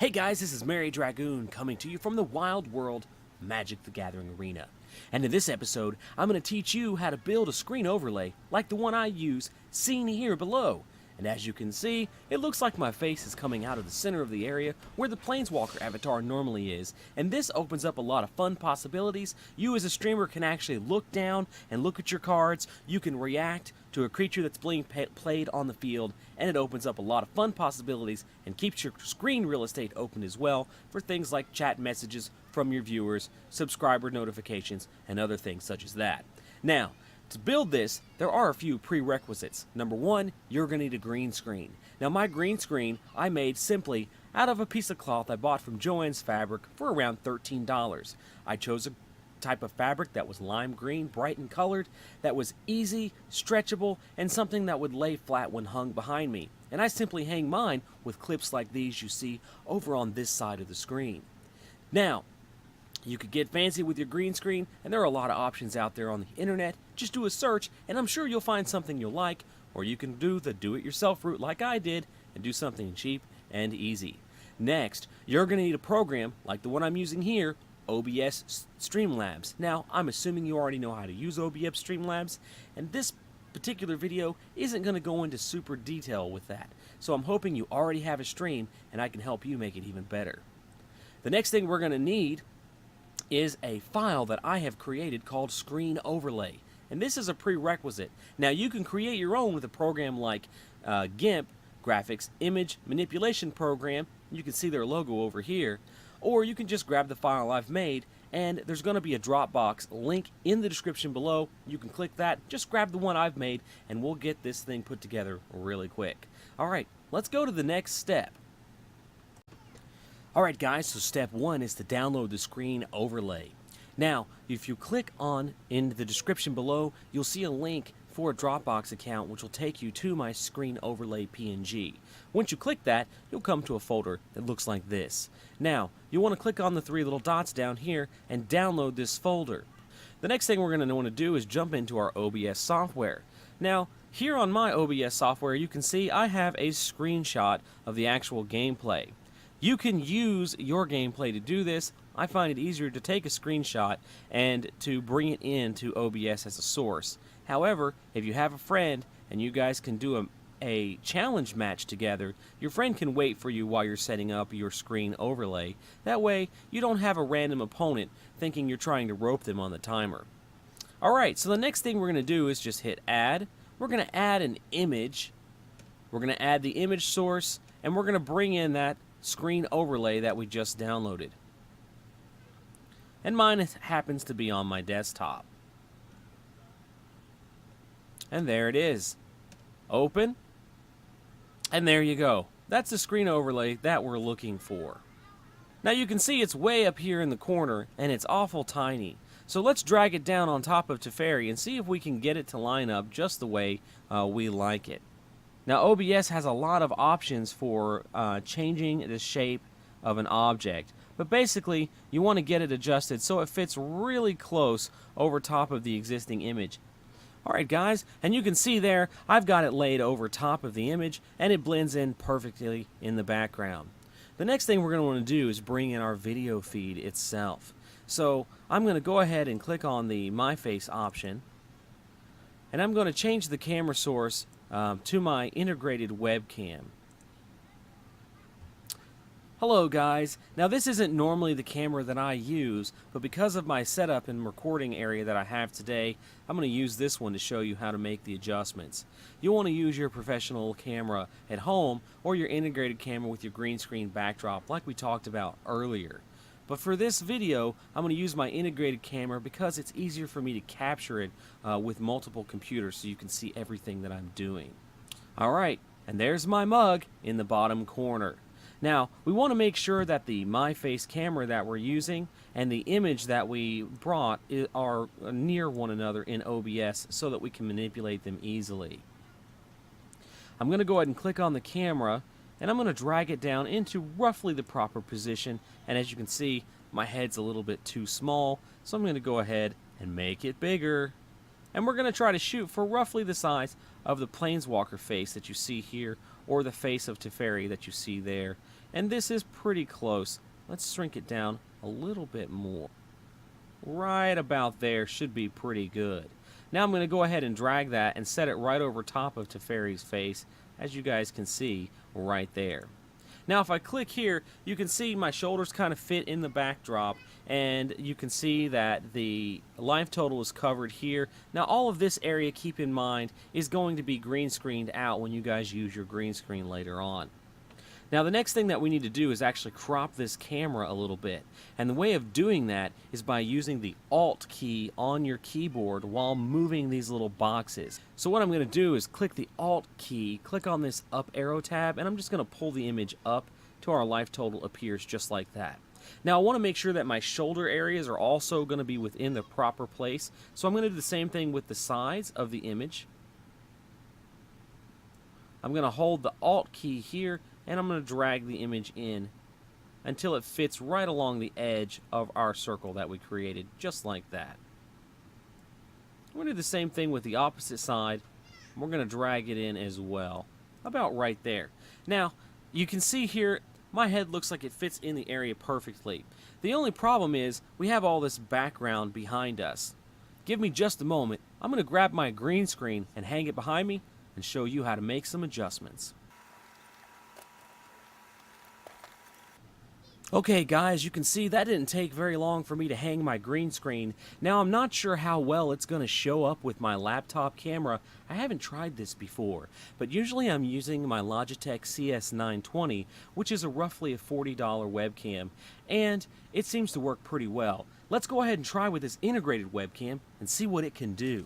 Hey guys, this is Mary Dragoon coming to you from the wild world Magic the Gathering Arena. And in this episode, I'm going to teach you how to build a screen overlay like the one I use seen here below. And as you can see, it looks like my face is coming out of the center of the area where the Planeswalker avatar normally is. And this opens up a lot of fun possibilities. You as a streamer can actually look down and look at your cards. You can react to a creature that's being played on the field, and it opens up a lot of fun possibilities and keeps your screen real estate open as well for things like chat messages from your viewers, subscriber notifications, and other things such as that. Now, to build this, there are a few prerequisites. Number one, you're going to need a green screen. Now, my green screen I made simply out of a piece of cloth I bought from Joann's Fabric for around $13. I chose a type of fabric that was lime green, bright and colored, that was easy, stretchable, and something that would lay flat when hung behind me. And I simply hang mine with clips like these you see over on this side of the screen. Now, you could get fancy with your green screen, and there are a lot of options out there on the internet. Just do a search, and I'm sure you'll find something you'll like, or you can do the do-it-yourself route like I did, and do something cheap and easy. Next, you're going to need a program like the one I'm using here, OBS Streamlabs. Now, I'm assuming you already know how to use OBS Streamlabs, and this particular video isn't going to go into super detail with that. So I'm hoping you already have a stream, and I can help you make it even better. The next thing we're going to need is a file that I have created called Screen Overlay. And this is a prerequisite. Now, you can create your own with a program like GIMP, Graphics Image Manipulation Program. You can see their logo over here. Or you can just grab the file I've made, and there's going to be a Dropbox link in the description below. You can click that, just grab the one I've made, and we'll get this thing put together really quick. Alright, let's go to the next step. Alright guys, so step one is to download the screen overlay. Now, if you click on in the description below, you'll see a link for a Dropbox account which will take you to my screen overlay PNG. Once you click that, you'll come to a folder that looks like this. Now, you want to click on the three little dots down here and download this folder. The next thing we're going to want to do is jump into our OBS software. Now, here on my OBS software, you can see I have a screenshot of the actual gameplay. You can use your gameplay to do this. I find it easier to take a screenshot and to bring it into OBS as a source. However, if you have a friend and you guys can do a challenge match together, your friend can wait for you while you're setting up your screen overlay. That way, you don't have a random opponent thinking you're trying to rope them on the timer. Alright, so the next thing we're going to do is just hit add. We're going to add an image. We're going to add the image source, and we're going to bring in that screen overlay that we just downloaded. And mine happens to be on my desktop. And there it is. Open. And there you go. That's the screen overlay that we're looking for. Now you can see it's way up here in the corner, and it's awful tiny. So let's drag it down on top of Teferi and see if we can get it to line up just the way we like it. Now OBS has a lot of options for changing the shape of an object, but basically you want to get it adjusted so it fits really close over top of the existing image. Alright guys, and you can see there I've got it laid over top of the image, and it blends in perfectly in the background. The next thing we're going to want to do is bring in our video feed itself. So I'm going to go ahead and click on the My Face option, and I'm going to change the camera source to my integrated webcam. Hello guys. Now this isn't normally the camera that I use, but because of my setup and recording area that I have today, I'm going to use this one to show you how to make the adjustments. You'll want to use your professional camera at home or your integrated camera with your green screen backdrop like we talked about earlier. But for this video, I'm going to use my integrated camera because it's easier for me to capture it with multiple computers so you can see everything that I'm doing. Alright, and there's my mug in the bottom corner. Now, we want to make sure that the My Face camera that we're using and the image that we brought are near one another in OBS so that we can manipulate them easily. I'm going to go ahead and click on the camera, and I'm going to drag it down into roughly the proper position, and as you can see, my head's a little bit too small, so I'm going to go ahead and make it bigger. And we're going to try to shoot for roughly the size of the Planeswalker face that you see here, or the face of Teferi that you see there. And this is pretty close. Let's shrink it down a little bit more. Right about there should be pretty good. Now I'm going to go ahead and drag that and set it right over top of Teferi's face, as you guys can see right there. Now if I click here, you can see my shoulders kind of fit in the backdrop, and you can see that the life total is covered here. Now all of this area, keep in mind, is going to be green screened out when you guys use your green screen later on. Now the next thing that we need to do is actually crop this camera a little bit, and the way of doing that is by using the Alt key on your keyboard while moving these little boxes. So what I'm going to do is click the Alt key, click on this up arrow tab, and I'm just going to pull the image up till our life total appears just like that. Now I want to make sure that my shoulder areas are also going to be within the proper place, so I'm going to do the same thing with the sides of the image. I'm going to hold the Alt key here, and I'm going to drag the image in until it fits right along the edge of our circle that we created, just like that. We're going to do the same thing with the opposite side. We're going to drag it in as well, about right there. Now, you can see here, my head looks like it fits in the area perfectly. The only problem is we have all this background behind us. Give me just a moment. I'm going to grab my green screen and hang it behind me and show you how to make some adjustments. Okay guys, you can see that didn't take very long for me to hang my green screen. Now I'm not sure how well it's going to show up with my laptop camera. I haven't tried this before, but usually I'm using my Logitech CS920, which is roughly a $40 webcam, and it seems to work pretty well. Let's go ahead and try with this integrated webcam and see what it can do.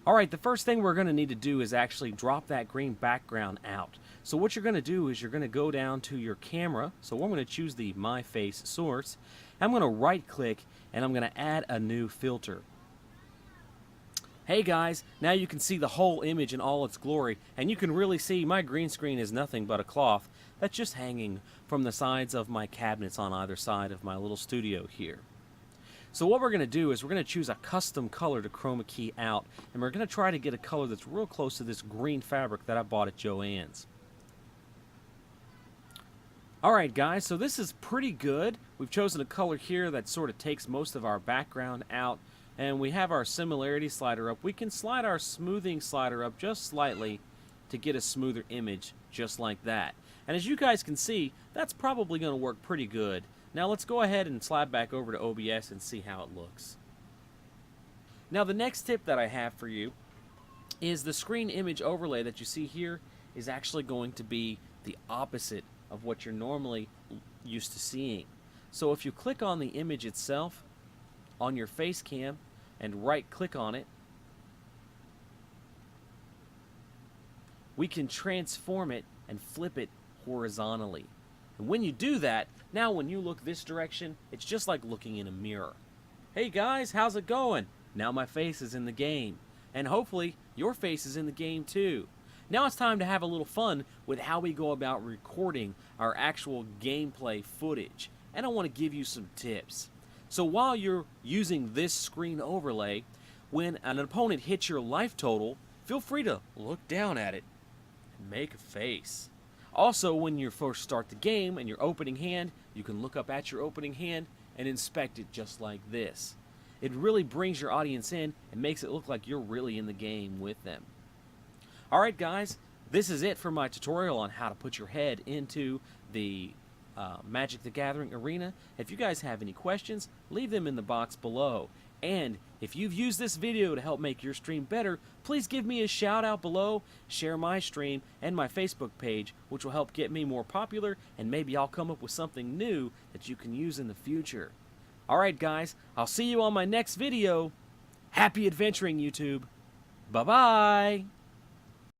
Alright, the first thing we're going to need to do is actually drop that green background out. So what you're going to do is you're going to go down to your camera. So I'm going to choose the My Face source. I'm going to right click and I'm going to add a new filter. Hey guys, now you can see the whole image in all its glory, and you can really see my green screen is nothing but a cloth that's just hanging from the sides of my cabinets on either side of my little studio here. So what we're going to do is we're going to choose a custom color to chroma key out, and we're going to try to get a color that's real close to this green fabric that I bought at Joann's. Alright guys, so this is pretty good. We've chosen a color here that sort of takes most of our background out, and we have our similarity slider up. We can slide our smoothing slider up just slightly to get a smoother image just like that. And as you guys can see, that's probably going to work pretty good. Now let's go ahead and slide back over to OBS and see how it looks. Now the next tip that I have for you is the screen image overlay that you see here is actually going to be the opposite of what you're normally used to seeing. So if you click on the image itself on your face cam and right click on it, we can transform it and flip it horizontally. And when you do that, now when you look this direction, it's just like looking in a mirror. Hey guys, how's it going? Now my face is in the game. And hopefully your face is in the game too. Now it's time to have a little fun with how we go about recording our actual gameplay footage. And I want to give you some tips. So while you're using this screen overlay, when an opponent hits your life total, feel free to look down at it and make a face. Also, when you first start the game and your opening hand, you can look up at your opening hand and inspect it just like this. It really brings your audience in and makes it look like you're really in the game with them. Alright guys, this is it for my tutorial on how to put your head into the Magic the Gathering arena. If you guys have any questions, leave them in the box below. And if you've used this video to help make your stream better, please give me a shout out below, share my stream and my Facebook page, which will help get me more popular, and maybe I'll come up with something new that you can use in the future. Alright guys, I'll see you on my next video. Happy adventuring, YouTube. Bye-bye.